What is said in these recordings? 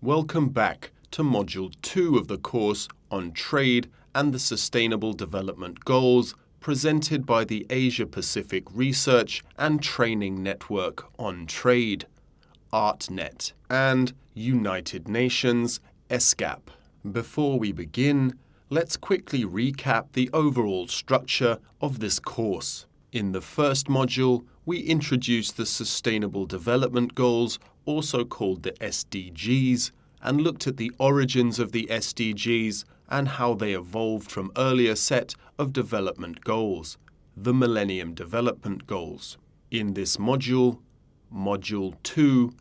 Welcome back to Module 2 of the course on Trade and the Sustainable Development Goals presented by the Asia-Pacific Research and Training Network on Trade, ArtNet, and United Nations, ESCAP. Before we begin, let's quickly recap the overall structure of this course. In the first module, we introduced the Sustainable Development Goals, also called the SDGs, and looked at the origins of the SDGs and how they evolved from earlier set of development goals, the Millennium Development Goals. In this module, Module 2,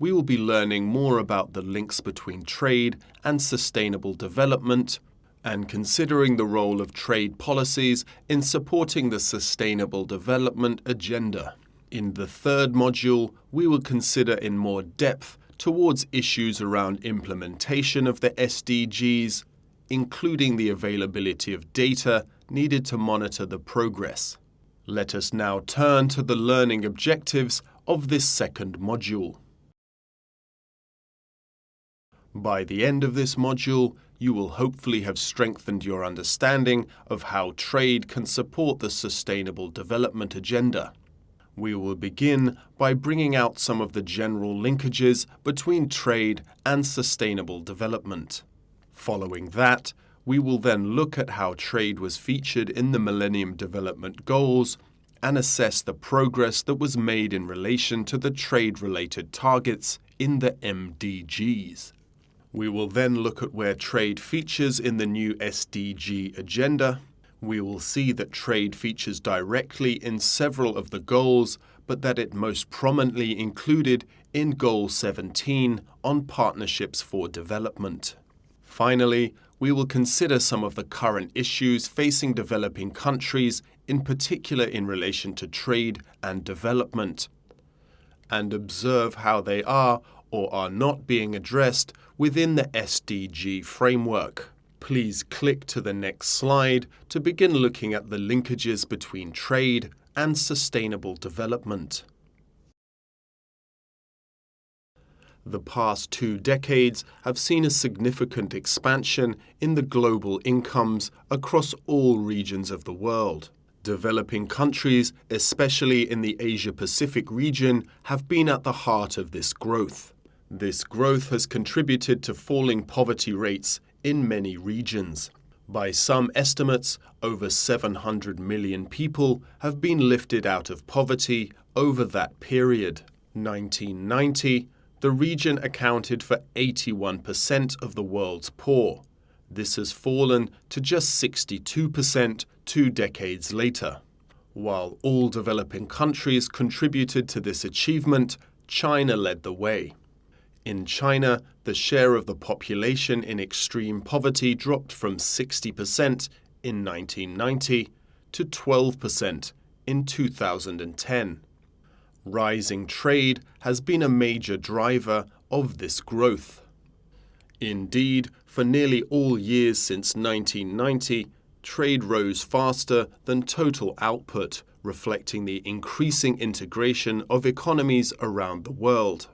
we will be learning more about the links between trade and sustainable development and considering the role of trade policies in supporting the Sustainable Development Agenda. In the third module, we will consider in more depth towards issues around implementation of the SDGs, including the availability of data needed to monitor the progress. Let us now turn to the learning objectives of this second module. By the end of this module, you will hopefully have strengthened your understanding of how trade can support the Sustainable Development Agenda. We will begin by bringing out some of the general linkages between trade and sustainable development. Following that, we will then look at how trade was featured in the Millennium Development Goals and assess the progress that was made in relation to the trade-related targets in the MDGs. We will then look at where trade features in the new SDG agenda. We will see that trade features directly in several of the goals, but that it most prominently included in Goal 17 on partnerships for development. Finally, we will consider some of the current issues facing developing countries, in particular in relation to trade and development, and observe how they are or are not being addressed within the SDG framework. Please click to the next slide to begin looking at the linkages between trade and sustainable development. The past 2 decades have seen a significant expansion in the global incomes across all regions of the world. Developing countries, especially in the Asia-Pacific region, have been at the heart of this growth. This growth has contributed to falling poverty rates in many regions. By some estimates, over 700 million people have been lifted out of poverty over that period. 1990, the region accounted for 81% of the world's poor. This has fallen to just 62% 2 decades later. While all developing countries contributed to this achievement, China led the way. In China, the share of the population in extreme poverty dropped from 60% in 1990 to 12% in 2010. Rising trade has been a major driver of this growth. Indeed, for nearly all years since 1990, trade rose faster than total output, reflecting the increasing integration of economies around the world.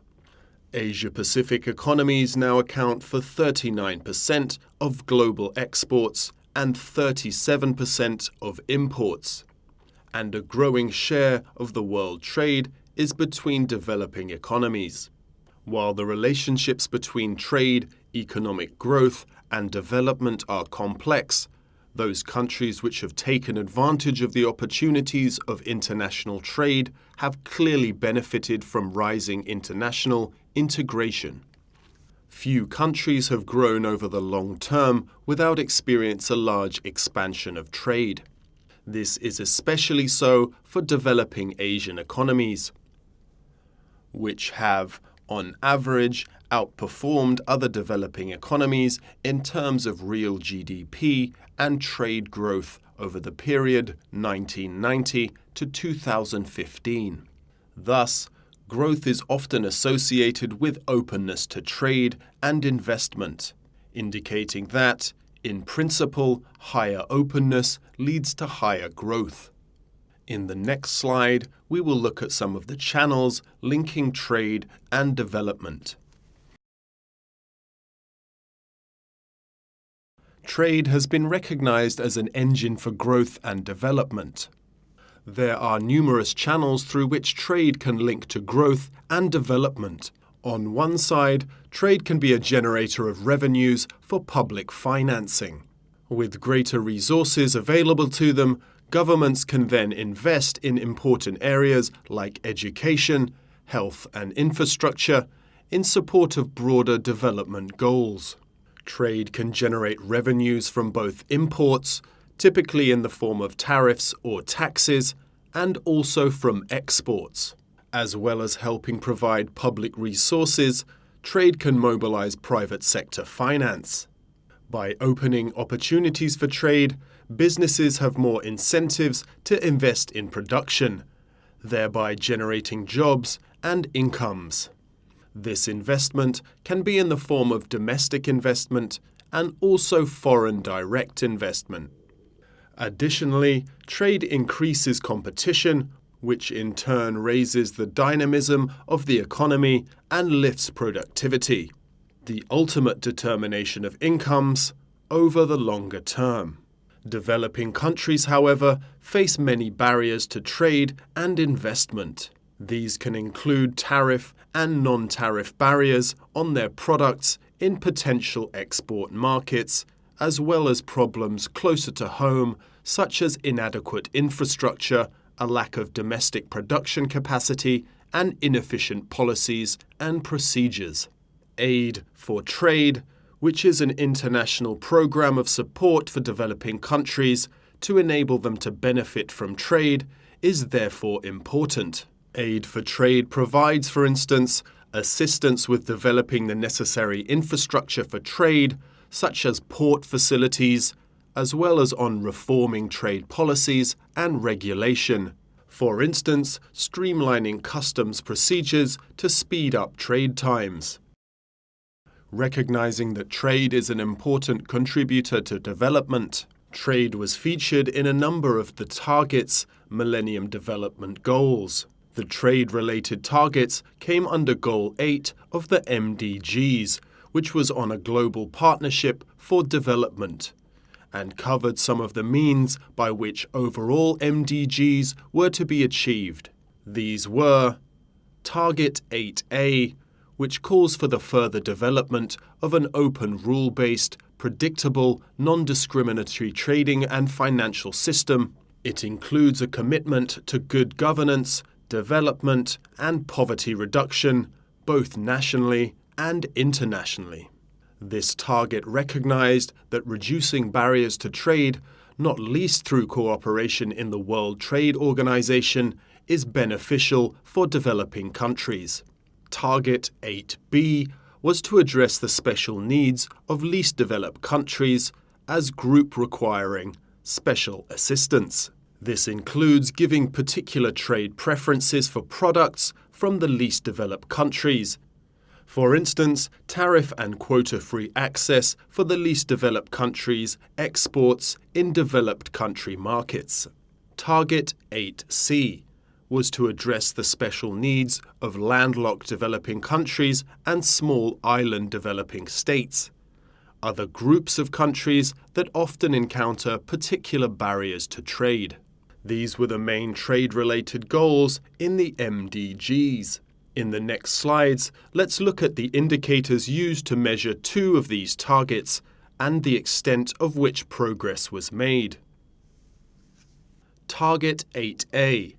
Asia-Pacific economies now account for 39% of global exports and 37% of imports, and a growing share of the world trade is between developing economies. While the relationships between trade, economic growth, and development are complex, those countries which have taken advantage of the opportunities of international trade have clearly benefited from rising international integration. Few countries have grown over the long term without experiencing a large expansion of trade. This is especially so for developing Asian economies, which have, on average, outperformed other developing economies in terms of real GDP and trade growth over the period 1990 to 2015. Thus, growth is often associated with openness to trade and investment, indicating that, in principle, higher openness leads to higher growth. In the next slide, we will look at some of the channels linking trade and development. Trade has been recognized as an engine for growth and development. There are numerous channels through which trade can link to growth and development. On one side, trade can be a generator of revenues for public financing. With greater resources available to them, governments can then invest in important areas like education, health and infrastructure in support of broader development goals. Trade can generate revenues from both imports, typically in the form of tariffs or taxes, and also from exports. As well as helping provide public resources, trade can mobilize private sector finance. By opening opportunities for trade, businesses have more incentives to invest in production, thereby generating jobs and incomes. This investment can be in the form of domestic investment and also foreign direct investment. Additionally, trade increases competition, which in turn raises the dynamism of the economy and lifts productivity, the ultimate determination of incomes over the longer term. Developing countries, however, face many barriers to trade and investment. These can include tariff and non-tariff barriers on their products in potential export markets, as well as problems closer to home, such as inadequate infrastructure, a lack of domestic production capacity, and inefficient policies and procedures. Aid for Trade, which is an international program of support for developing countries to enable them to benefit from trade, is therefore important. Aid for Trade provides, for instance, assistance with developing the necessary infrastructure for trade, such as port facilities, as well as on reforming trade policies and regulation. For instance, streamlining customs procedures to speed up trade times. Recognizing that trade is an important contributor to development, trade was featured in a number of the targets, Millennium Development Goals. The trade-related targets came under Goal 8 of the SDGs, which was on a global partnership for development, and covered some of the means by which overall SDGs were to be achieved. These were Target 8A, which calls for the further development of an open rule-based, predictable, non-discriminatory trading and financial system. It includes a commitment to good governance, development, and poverty reduction, both nationally and internationally. This target recognized that reducing barriers to trade, not least through cooperation in the World Trade Organization, is beneficial for developing countries. Target 8B was to address the special needs of least developed countries as group requiring special assistance. This includes giving particular trade preferences for products from the least developed countries. For instance, tariff and quota-free access for the least developed countries' exports in developed country markets. Target 8C was to address the special needs of landlocked developing countries and small island developing states, other groups of countries that often encounter particular barriers to trade. These were the main trade-related goals in the SDGs. In the next slides, let's look at the indicators used to measure two of these targets and the extent of which progress was made. Target 8A.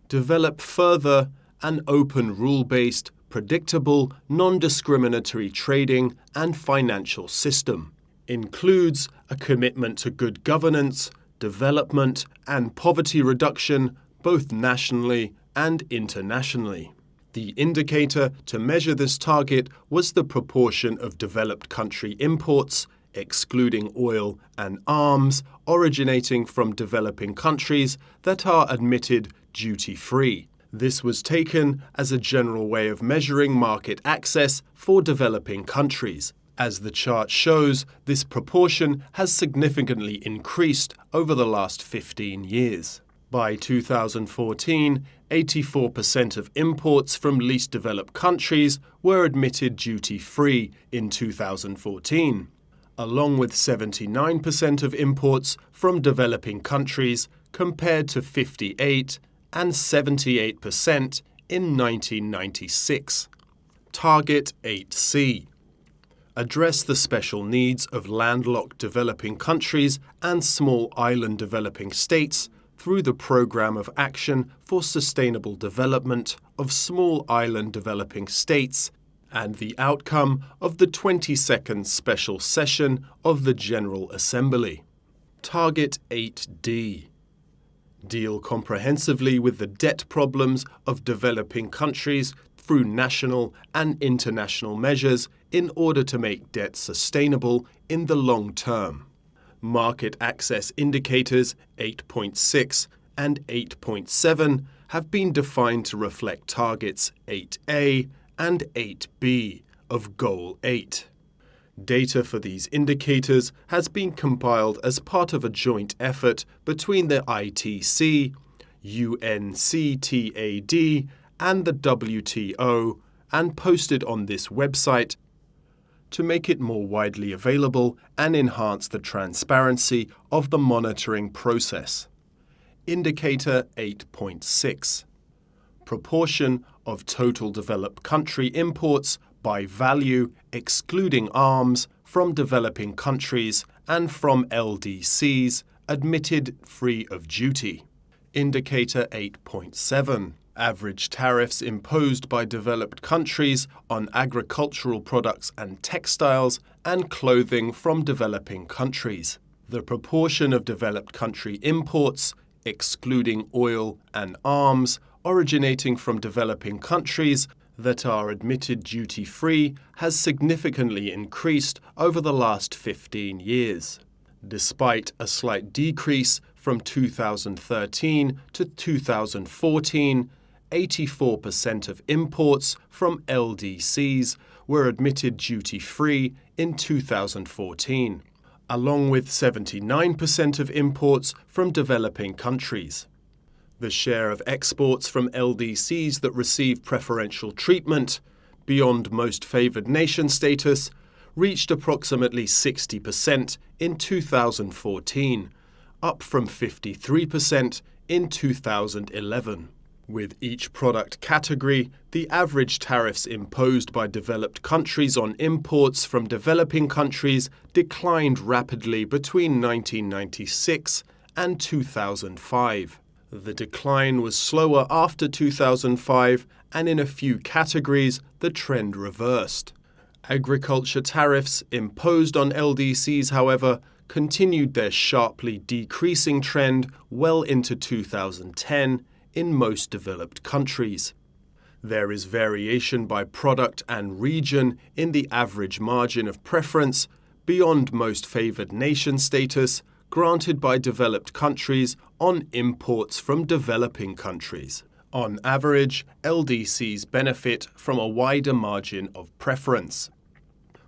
Develop further an open rule-based, predictable, non-discriminatory trading and financial system. Includes a commitment to good governance, development, and poverty reduction, both nationally and internationally. The indicator to measure this target was the proportion of developed country imports, excluding oil and arms, originating from developing countries that are admitted duty-free. This was taken as a general way of measuring market access for developing countries. As the chart shows, this proportion has significantly increased over the last 15 years. By 2014, 84% of imports from least developed countries were admitted duty-free in 2014, along with 79% of imports from developing countries compared to 58% and 78% in 1996. Target 8C. Address the special needs of landlocked developing countries and small island developing states through the Programme of Action for Sustainable Development of Small Island Developing States and the outcome of the 22nd Special Session of the General Assembly. Target 8D. Deal comprehensively with the debt problems of developing countries through national and international measures in order to make debt sustainable in the long term. Market access indicators 8.6 and 8.7 have been defined to reflect targets 8A and 8B of Goal 8. Data for these indicators has been compiled as part of a joint effort between the ITC, UNCTAD, and the WTO, and posted on this website to make it more widely available and enhance the transparency of the monitoring process. Indicator 8.6. Proportion of total developed country imports by value, excluding arms, from developing countries and from LDCs admitted free of duty. Indicator 8.7. Average tariffs imposed by developed countries on agricultural products and textiles and clothing from developing countries. The proportion of developed country imports, excluding oil and arms, originating from developing countries that are admitted duty-free has significantly increased over the last 15 years. Despite a slight decrease from 2013 to 2014, 84% of imports from LDCs were admitted duty-free in 2014, along with 79% of imports from developing countries. The share of exports from LDCs that receive preferential treatment, beyond most favored nation status, reached approximately 60% in 2014, up from 53% in 2011. With each product category, the average tariffs imposed by developed countries on imports from developing countries declined rapidly between 1996 and 2005. The decline was slower after 2005, and in a few categories, the trend reversed. Agriculture tariffs imposed on LDCs, however, continued their sharply decreasing trend well into 2010 in most developed countries. There is variation by product and region in the average margin of preference beyond most favored nation status granted by developed countries on imports from developing countries. On average, LDCs benefit from a wider margin of preference.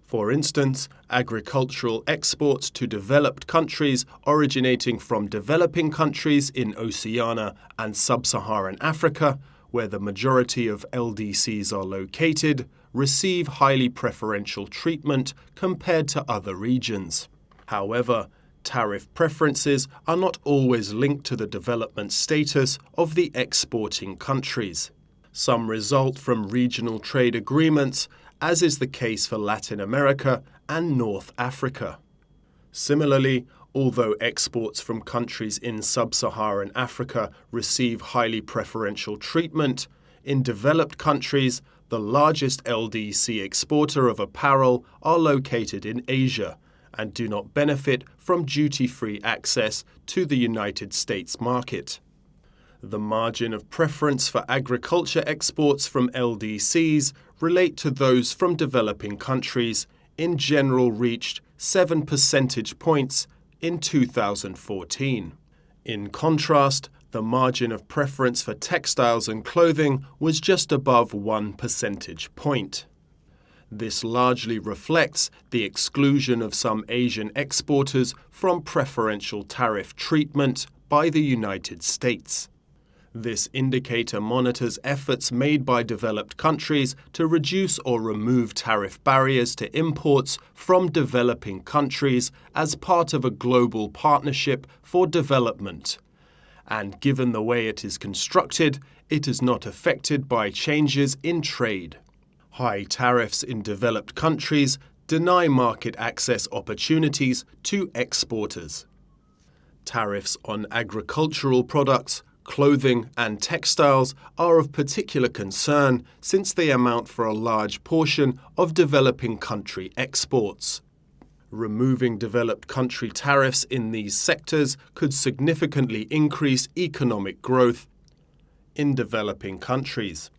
For instance, agricultural exports to developed countries originating from developing countries in Oceania and Sub-Saharan Africa, where the majority of LDCs are located, receive highly preferential treatment compared to other regions. However, tariff preferences are not always linked to the development status of the exporting countries. Some result from regional trade agreements, as is the case for Latin America and North Africa. Similarly, although exports from countries in Sub-Saharan Africa receive highly preferential treatment, in developed countries, the largest LDC exporter of apparel are located in Asia and do not benefit from duty-free access to the United States market. The margin of preference for agriculture exports from LDCs relate to those from developing countries, in general reached 7 percentage points in 2014. In contrast, the margin of preference for textiles and clothing was just above 1 percentage point. This largely reflects the exclusion of some Asian exporters from preferential tariff treatment by the United States. This indicator monitors efforts made by developed countries to reduce or remove tariff barriers to imports from developing countries as part of a global partnership for development. And given the way it is constructed, it is not affected by changes in trade. High tariffs in developed countries deny market access opportunities to exporters. Tariffs on agricultural products, clothing and textiles are of particular concern since they amount for a large portion of developing country exports. Removing developed country tariffs in these sectors could significantly increase economic growth in developing countries.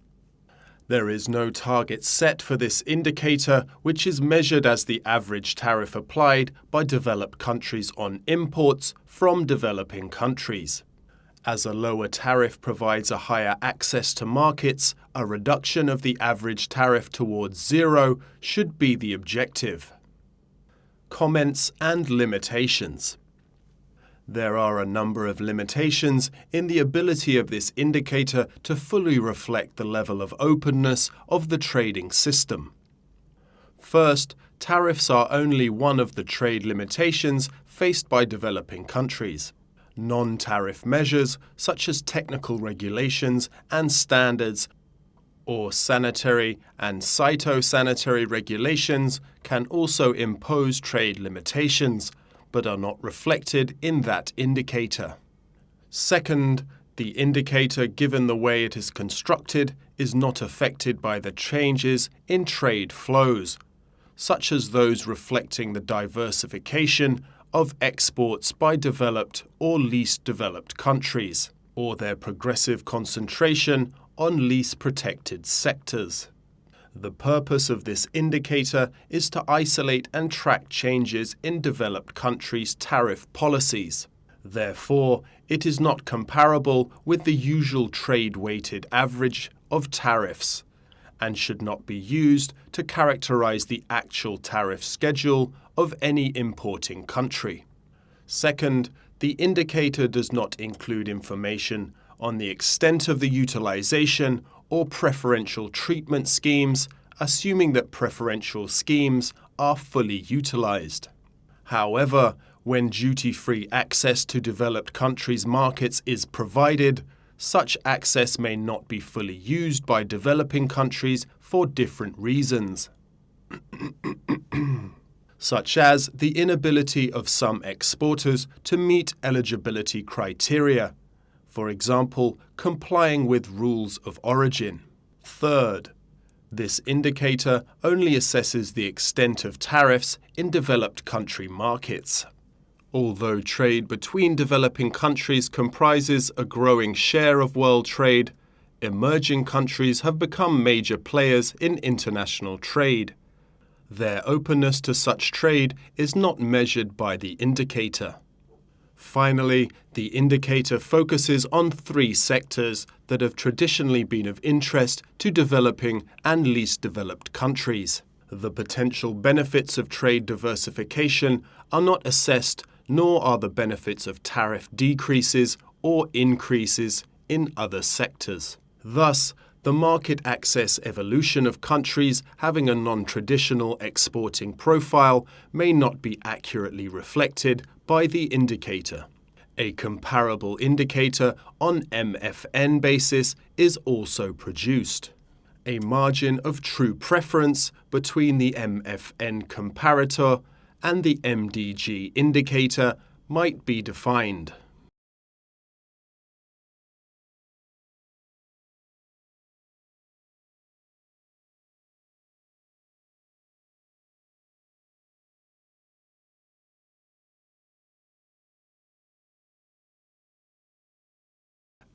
There is no target set for this indicator, which is measured as the average tariff applied by developed countries on imports from developing countries. As a lower tariff provides a higher access to markets, a reduction of the average tariff towards zero should be the objective. Comments and limitations. There are a number of limitations in the ability of this indicator to fully reflect the level of openness of the trading system. First, tariffs are only one of the trade limitations faced by developing countries. Non-tariff measures, such as technical regulations and standards, or sanitary and phytosanitary regulations, can also impose trade limitations, but are not reflected in that indicator. Second, the indicator, given the way it is constructed, is not affected by the changes in trade flows, such as those reflecting the diversification of exports by developed or least developed countries, or their progressive concentration on least protected sectors. The purpose of this indicator is to isolate and track changes in developed countries' tariff policies. Therefore, it is not comparable with the usual trade-weighted average of tariffs, and should not be used to characterize the actual tariff schedule of any importing country. Second, the indicator does not include information on the extent of the utilization or preferential treatment schemes, assuming that preferential schemes are fully utilized. However, when duty-free access to developed countries' markets is provided, such access may not be fully used by developing countries for different reasons, such as the inability of some exporters to meet eligibility criteria, for example, complying with rules of origin. Third, this indicator only assesses the extent of tariffs in developed country markets. Although trade between developing countries comprises a growing share of world trade, emerging countries have become major players in international trade. Their openness to such trade is not measured by the indicator. Finally, the indicator focuses on three sectors that have traditionally been of interest to developing and least developed countries. The potential benefits of trade diversification are not assessed, nor are the benefits of tariff decreases or increases in other sectors. Thus, the market access evolution of countries having a non-traditional exporting profile may not be accurately reflected by the indicator. A comparable indicator on MFN basis is also produced. A margin of true preference between the MFN comparator and the MDG indicator might be defined.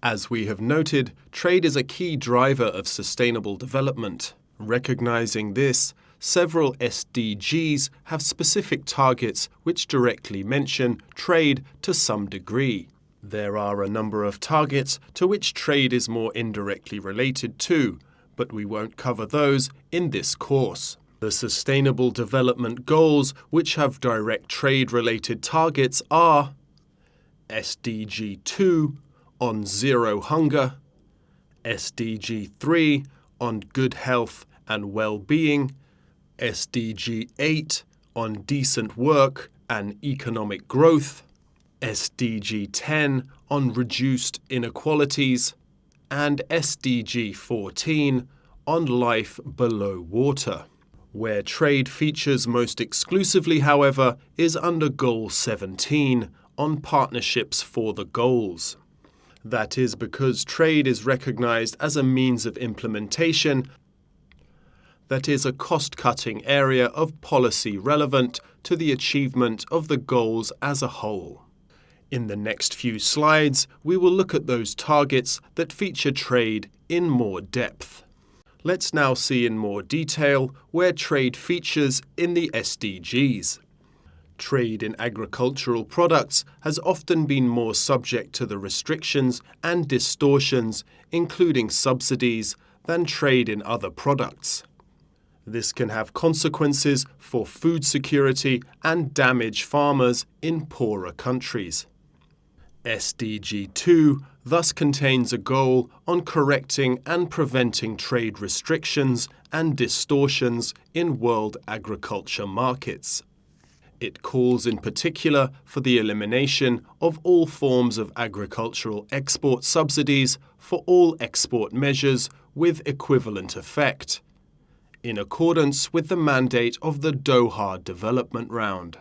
As we have noted, trade is a key driver of sustainable development. Recognizing this, several SDGs have specific targets which directly mention trade to some degree. There are a number of targets to which trade is more indirectly related to, but we won't cover those in this course. The Sustainable Development Goals, which have direct trade-related targets, are SDG 2 on zero hunger, SDG 3 on good health and well-being, SDG 8 on decent work and economic growth, SDG 10 on reduced inequalities, and SDG 14 on life below water. Where trade features most exclusively, however, is under Goal 17 on partnerships for the goals. That is because trade is recognized as a means of implementation that is a cost-cutting area of policy relevant to the achievement of the goals as a whole. In the next few slides, we will look at those targets that feature trade in more depth. Let's now see in more detail where trade features in the SDGs. Trade in agricultural products has often been more subject to the restrictions and distortions, including subsidies, than trade in other products. This can have consequences for food security and damage farmers in poorer countries. SDG 2 thus contains a goal on correcting and preventing trade restrictions and distortions in world agriculture markets. It calls in particular for the elimination of all forms of agricultural export subsidies for all export measures with equivalent effect, in accordance with the mandate of the Doha Development Round.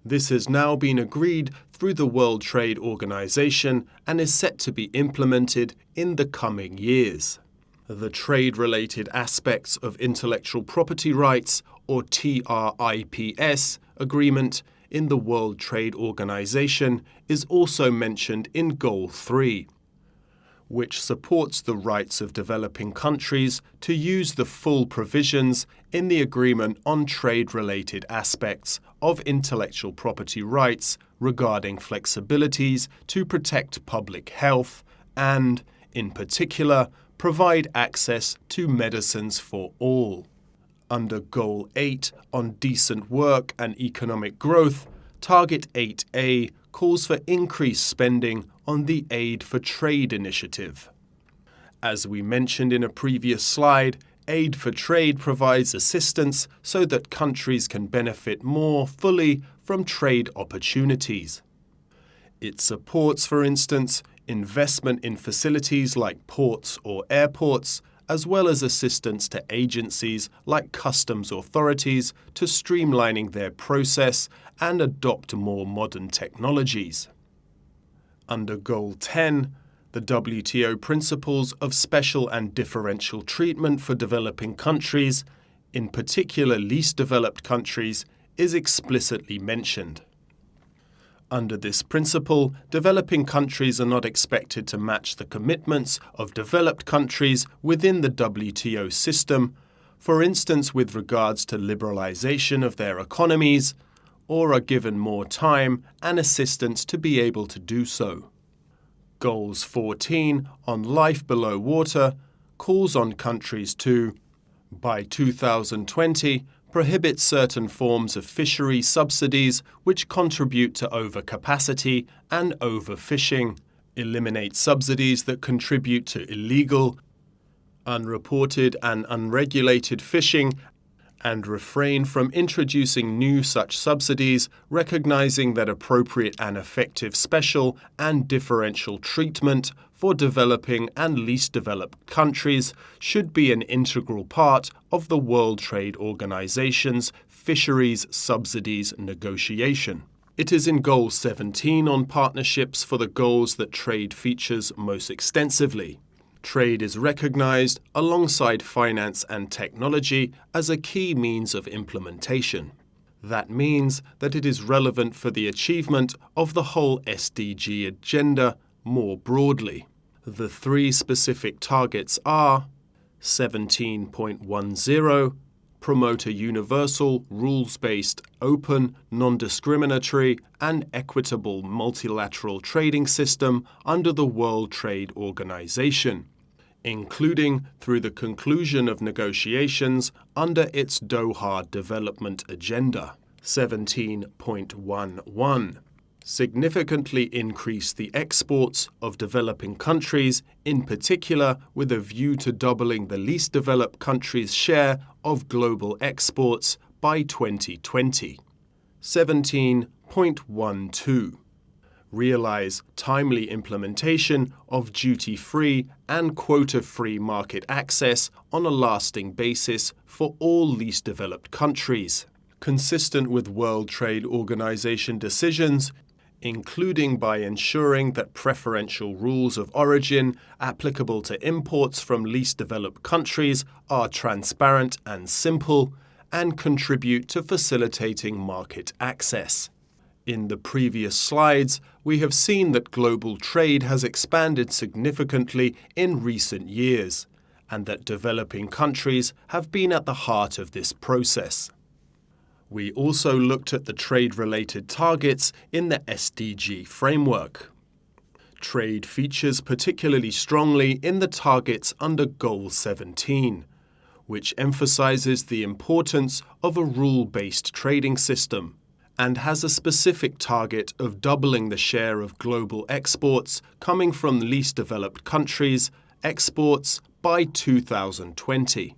This has now been agreed through the World Trade Organization and is set to be implemented in the coming years. The trade-related aspects of intellectual property rights, or TRIPS, agreement in the World Trade Organization is also mentioned in Goal 3, which supports the rights of developing countries to use the full provisions in the Agreement on Trade-Related Aspects of Intellectual Property Rights regarding flexibilities to protect public health and, in particular, provide access to medicines for all. Under Goal 8 on decent work and economic growth, Target 8A calls for increased spending on the Aid for Trade initiative. As we mentioned in a previous slide, Aid for Trade provides assistance so that countries can benefit more fully from trade opportunities. It supports, for instance, investment in facilities like ports or airports, as well as assistance to agencies like customs authorities to streamlining their process and adopt more modern technologies. Under Goal 10, the WTO principles of special and differential treatment for developing countries, in particular least developed countries, is explicitly mentioned. Under this principle, developing countries are not expected to match the commitments of developed countries within the WTO system, for instance with regards to liberalization of their economies, or are given more time and assistance to be able to do so. Goals 14 on life below water calls on countries to, by 2020, prohibit certain forms of fishery subsidies which contribute to overcapacity and overfishing, eliminate subsidies that contribute to illegal, unreported and unregulated fishing, and refrain from introducing new such subsidies, recognizing that appropriate and effective special and differential treatment for developing and least developed countries should be an integral part of the World Trade Organization's fisheries subsidies negotiation. It is in Goal 17 on partnerships for the goals that trade features most extensively. Trade is recognized alongside finance and technology as a key means of implementation. That means that it is relevant for the achievement of the whole SDG agenda more broadly. The three specific targets are 17.10, promote a universal, rules-based, open, non-discriminatory, and equitable multilateral trading system under the World Trade Organization, including through the conclusion of negotiations under its Doha Development Agenda. 17.11. Significantly increase the exports of developing countries, in particular with a view to doubling the least developed countries' share of global exports by 2020. 17.12. Realize timely implementation of duty-free and quota-free market access on a lasting basis for all least developed countries, consistent with World Trade Organization decisions, including by ensuring that preferential rules of origin applicable to imports from least developed countries are transparent and simple and contribute to facilitating market access. In the previous slides, we have seen that global trade has expanded significantly in recent years, and that developing countries have been at the heart of this process. We also looked at the trade-related targets in the SDG framework. Trade features particularly strongly in the targets under Goal 17, which emphasizes the importance of a rule-based trading system and has a specific target of doubling the share of global exports coming from least developed countries' exports by 2020.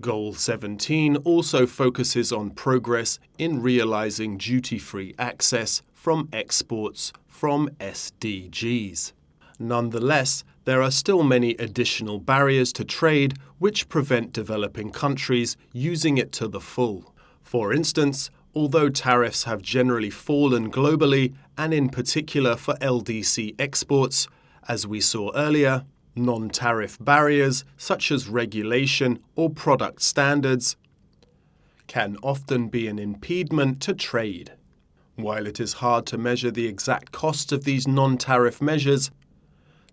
Goal 17 also focuses on progress in realizing duty-free access from exports from SDGs. Nonetheless, there are still many additional barriers to trade which prevent developing countries using it to the full. For instance, although tariffs have generally fallen globally, and in particular for LDC exports, as we saw earlier, non-tariff barriers such as regulation or product standards can often be an impediment to trade. While it is hard to measure the exact cost of these non-tariff measures,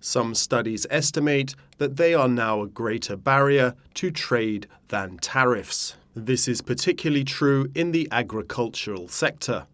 some studies estimate that they are now a greater barrier to trade than tariffs. This is particularly true in the agricultural sector,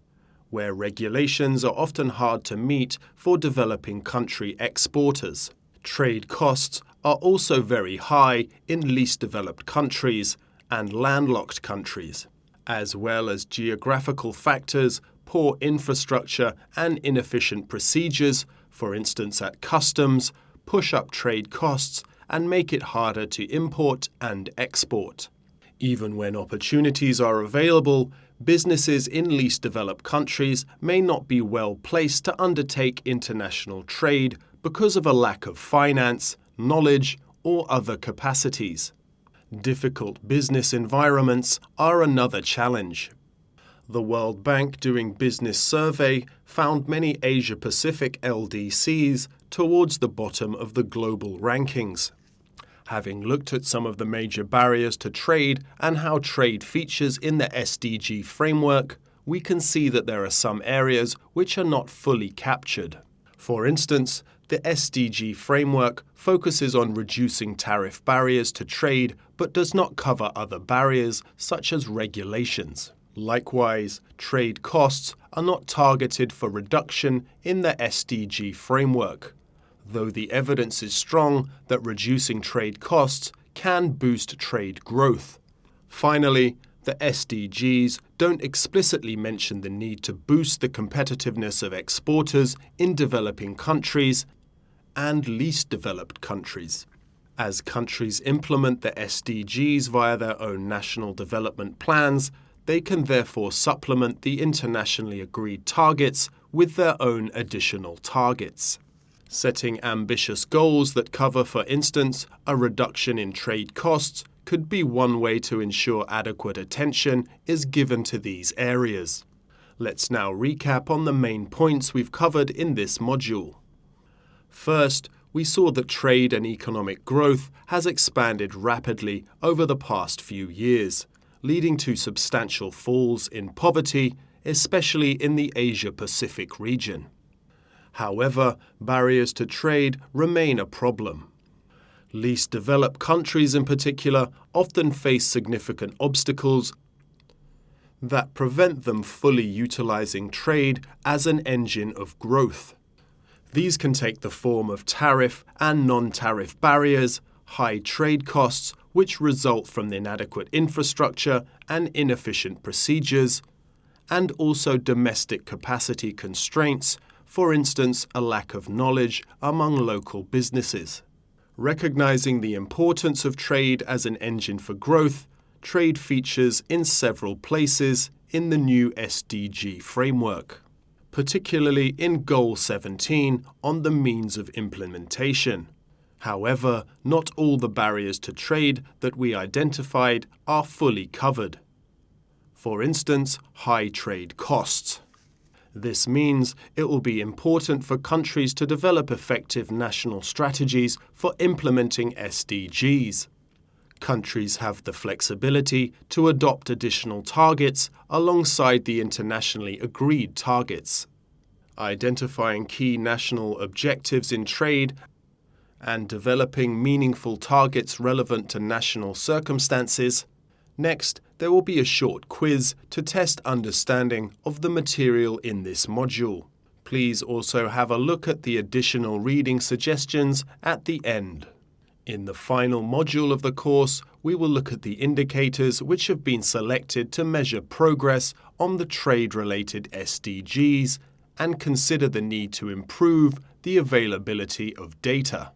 where regulations are often hard to meet for developing country exporters. Trade costs are also very high in least developed countries and landlocked countries, as well as geographical factors, poor infrastructure, and inefficient procedures, for instance at customs, push up trade costs and make it harder to import and export. Even when opportunities are available, businesses in least developed countries may not be well placed to undertake international trade because of a lack of finance, knowledge, or other capacities. Difficult business environments are another challenge. The World Bank Doing Business survey found many Asia-Pacific LDCs towards the bottom of the global rankings. Having looked at some of the major barriers to trade and how trade features in the SDG framework, we can see that there are some areas which are not fully captured. For instance, the SDG framework focuses on reducing tariff barriers to trade but does not cover other barriers such as regulations. Likewise, trade costs are not targeted for reduction in the SDG framework, though the evidence is strong that reducing trade costs can boost trade growth. Finally, the SDGs don't explicitly mention the need to boost the competitiveness of exporters in developing countries and least developed countries. As countries implement the SDGs via their own national development plans, they can therefore supplement the internationally agreed targets with their own additional targets. Setting ambitious goals that cover, for instance, a reduction in trade costs could be one way to ensure adequate attention is given to these areas. Let's now recap on the main points we've covered in this module. First, we saw that trade and economic growth has expanded rapidly over the past few years, leading to substantial falls in poverty, especially in the Asia-Pacific region. However, barriers to trade remain a problem. Least developed countries in particular often face significant obstacles that prevent them fully utilizing trade as an engine of growth. These can take the form of tariff and non-tariff barriers, high trade costs, which result from inadequate infrastructure and inefficient procedures, and also domestic capacity constraints, for instance, a lack of knowledge among local businesses. Recognizing the importance of trade as an engine for growth, trade features in several places in the new SDG framework, particularly in Goal 17 on the means of implementation. However, not all the barriers to trade that we identified are fully covered. For instance, high trade costs. This means it will be important for countries to develop effective national strategies for implementing SDGs. Countries have the flexibility to adopt additional targets alongside the internationally agreed targets. Identifying key national objectives in trade and developing meaningful targets relevant to national circumstances. Next, there will be a short quiz to test understanding of the material in this module. Please also have a look at the additional reading suggestions at the end. In the final module of the course, we will look at the indicators which have been selected to measure progress on the trade-related SDGs and consider the need to improve the availability of data.